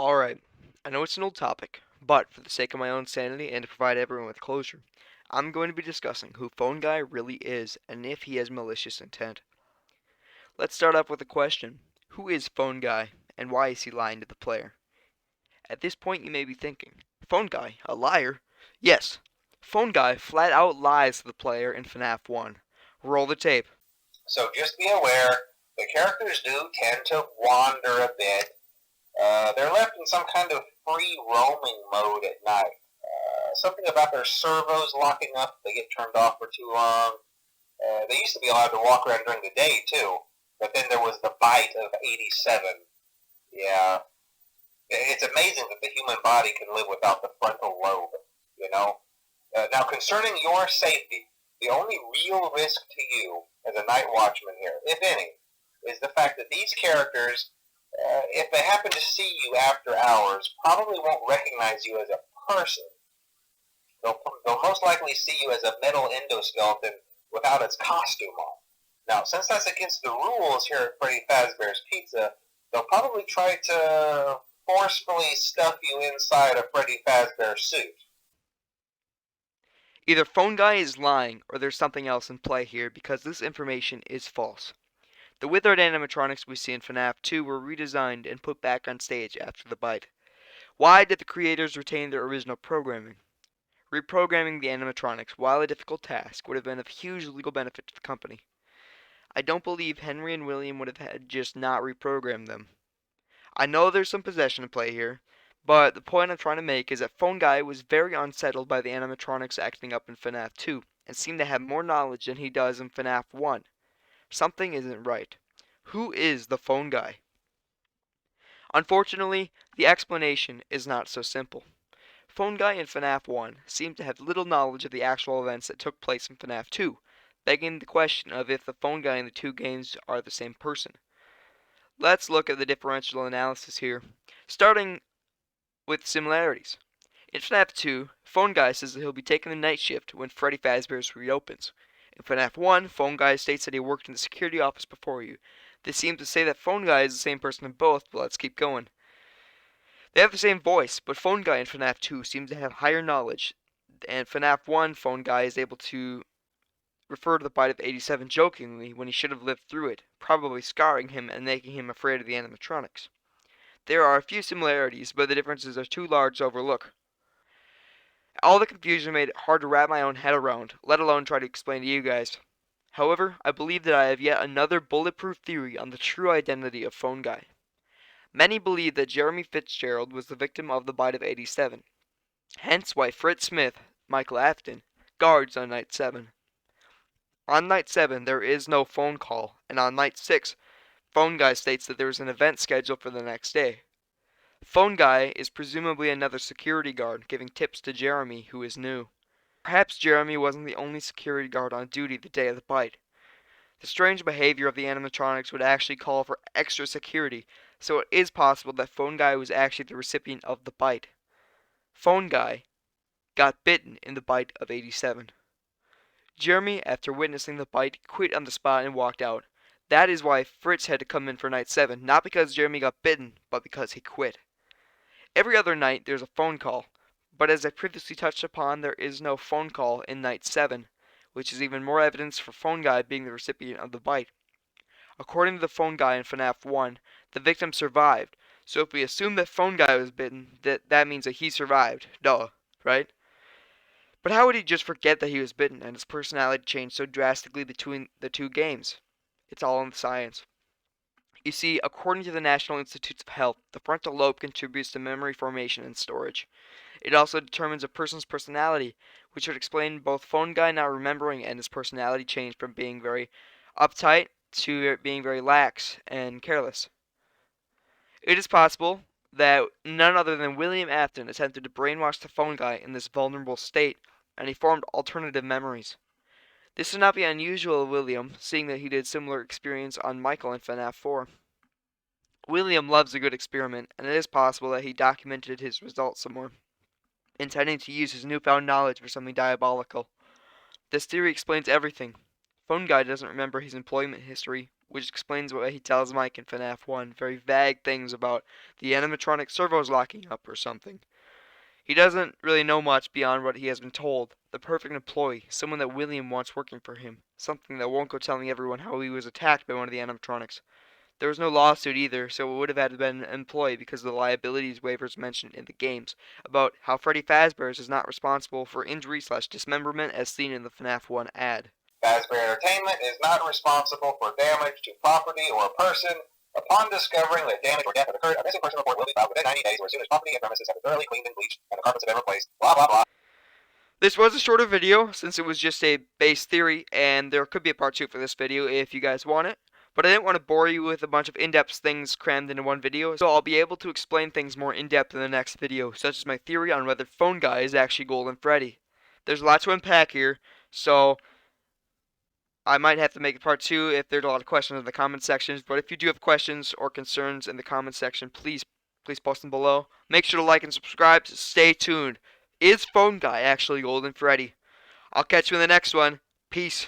Alright, I know it's an old topic, but for the sake of my own sanity and to provide everyone with closure, I'm going to be discussing who Phone Guy really is and if he has malicious intent. Let's start off with a question. Who is Phone Guy and why is he lying to the player? At this point you may be thinking, Phone Guy, a liar? Yes, Phone Guy flat out lies to the player in FNAF 1. Roll the tape. So just be aware, the characters do tend to wander a bit. They're left in some kind of free roaming mode at night. Something about their servos locking up if they get turned off for too long. They used to be allowed to walk around during the day too, but then there was the bite of 87. Yeah, it's amazing that the human body can live without the frontal lobe, you know? Now, concerning your safety, the only real risk to you as a night watchman here, if any, is the fact that these characters, if they happen to see you after hours, probably won't recognize you as a person. They'll most likely see you as a metal endoskeleton without its costume on. Now, since that's against the rules here at Freddy Fazbear's Pizza, they'll probably try to forcefully stuff you inside a Freddy Fazbear suit. Either Phone Guy is lying or there's something else in play here because this information is false. The withered animatronics we see in FNAF 2 were redesigned and put back on stage after the bite. Why did the creators retain their original programming? Reprogramming the animatronics, while a difficult task, would have been of huge legal benefit to the company. I don't believe Henry and William would have had just not reprogrammed them. I know there's some possession in play here, but the point I'm trying to make is that Phone Guy was very unsettled by the animatronics acting up in FNAF 2 and seemed to have more knowledge than he does in FNAF 1. Something isn't right. Who is the Phone Guy? Unfortunately, the explanation is not so simple. Phone Guy in FNAF 1 seemed to have little knowledge of the actual events that took place in FNAF 2, begging the question of if the Phone Guy in the two games are the same person. Let's look at the differential analysis here, starting with similarities. In FNAF 2, Phone Guy says that he'll be taking the night shift when Freddy Fazbear's reopens. In FNAF 1, Phone Guy states that he worked in the security office before you. This seems to say that Phone Guy is the same person in both, but let's keep going. They have the same voice, but Phone Guy in FNAF 2 seems to have higher knowledge, and FNAF 1, Phone Guy is able to refer to the bite of 87 jokingly when he should have lived through it, probably scarring him and making him afraid of the animatronics. There are a few similarities, but the differences are too large to overlook. All the confusion made it hard to wrap my own head around, let alone try to explain to you guys. However, I believe that I have yet another bulletproof theory on the true identity of Phone Guy. Many believe that Jeremy Fitzgerald was the victim of the bite of 87, hence why Fritz Smith, Michael Afton, guards on night 7. On night 7 there is no phone call, and on night 6, Phone Guy states that there is an event scheduled for the next day. Phone Guy is presumably another security guard giving tips to Jeremy, who is new. Perhaps Jeremy wasn't the only security guard on duty the day of the bite. The strange behavior of the animatronics would actually call for extra security, so it is possible that Phone Guy was actually the recipient of the bite. Phone Guy got bitten in the bite of 87. Jeremy, after witnessing the bite, quit on the spot and walked out. That is why Fritz had to come in for night 7, not because Jeremy got bitten, but because he quit. Every other night there's a phone call, but as I previously touched upon, there is no phone call in night 7, which is even more evidence for Phone Guy being the recipient of the bite. According to the Phone Guy in FNAF 1, the victim survived, so if we assume that Phone Guy was bitten, that means that he survived. Duh, right? But how would he just forget that he was bitten and his personality changed so drastically between the two games? It's all in the science. You see, according to the National Institutes of Health, the frontal lobe contributes to memory formation and storage. It also determines a person's personality, which would explain both Phone Guy not remembering and his personality change from being very uptight to being very lax and careless. It is possible that none other than William Afton attempted to brainwash the Phone Guy in this vulnerable state, and he formed alternative memories. This would not be unusual of William, seeing that he did similar experience on Michael in FNAF 4. William loves a good experiment, and it is possible that he documented his results somewhere, intending to use his newfound knowledge for something diabolical. This theory explains everything. Phone Guy doesn't remember his employment history which explains what he tells Mike in FNAF 1. Very vague things about the animatronic servos locking up or something. He doesn't really know much beyond what he has been told. The perfect employee, someone that William wants working for him. Something that won't go telling everyone how he was attacked by one of the animatronics. There was no lawsuit either, so it would have had to been an employee because of the liabilities waivers mentioned in the games about how Freddy Fazbear's is not responsible for injury/dismemberment as seen in the FNAF 1 ad. Fazbear Entertainment is not responsible for damage to property or person. Upon discovering that damage or death have occurred, a missing person report will be filed within 90 days or as soon as property and premises have been thoroughly cleaned and bleached and the carpets have been replaced. Blah, blah, blah. This was a shorter video since it was just a base theory, and there could be a part 2 for this video if you guys want it. But I didn't want to bore you with a bunch of in-depth things crammed into one video, so I'll be able to explain things more in-depth in the next video, such as my theory on whether Phone Guy is actually Golden Freddy. There's a lot to unpack here, so I might have to make a part 2 if there's a lot of questions in the comment sections, but if you do have questions or concerns in the comment section, please post them below. Make sure to like and subscribe. Stay tuned. Is Phone Guy actually Golden Freddy? I'll catch you in the next one. Peace.